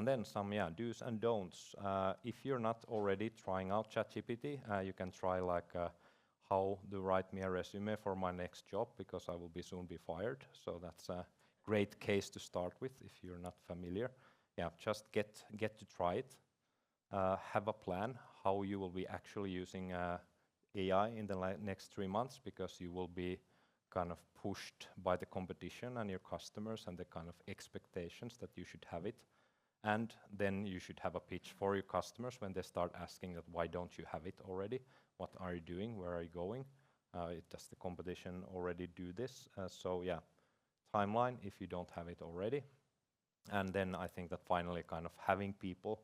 And then some do's and don'ts. If you're not already trying out ChatGPT, you can try like how to write me a resume for my next job, because I will soon be fired. So that's a great case to start with if you're not familiar. Yeah, just get to try it. Have a plan how you will be actually using AI in the next 3 months, because you will be kind of pushed by the competition and your customers and the kind of expectations that you should have it. And then you should have a pitch for your customers when they start asking that, why don't you have it already? What are you doing? Where are you going? Does the competition already do this? So yeah, timeline if you don't have it already. And then I think that finally kind of having people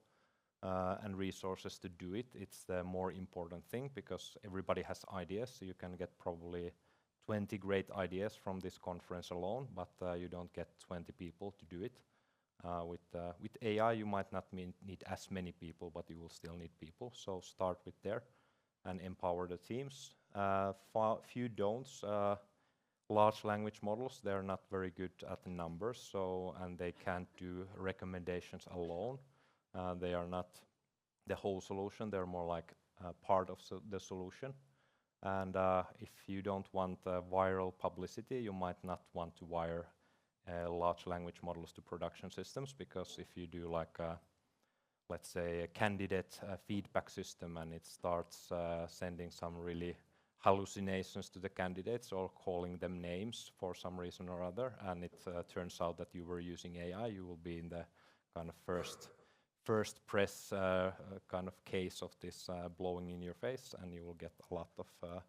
and resources to do it, it's the more important thing, because everybody has ideas. So you can get probably 20 great ideas from this conference alone, but you don't get 20 people to do it. With AI, you might not need as many people, but you will still need people. So start with there and empower the teams. Few don'ts. Large language models, they're not very good at the numbers, and they can't do recommendations alone. They are not the whole solution. They're more like part of the solution. And if you don't want viral publicity, you might not want to wire large language models to production systems, because if you do like let's say a candidate feedback system and it starts sending some really hallucinations to the candidates or calling them names for some reason or other, and it turns out that you were using AI, you will be in the kind of first press kind of case of this blowing in your face, and you will get a lot of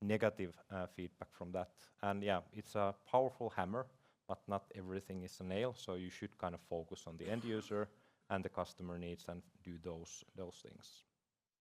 negative feedback from that. And yeah, it's a powerful hammer, but not everything is a nail, so you should kind of focus on the end user and the customer needs and do those things.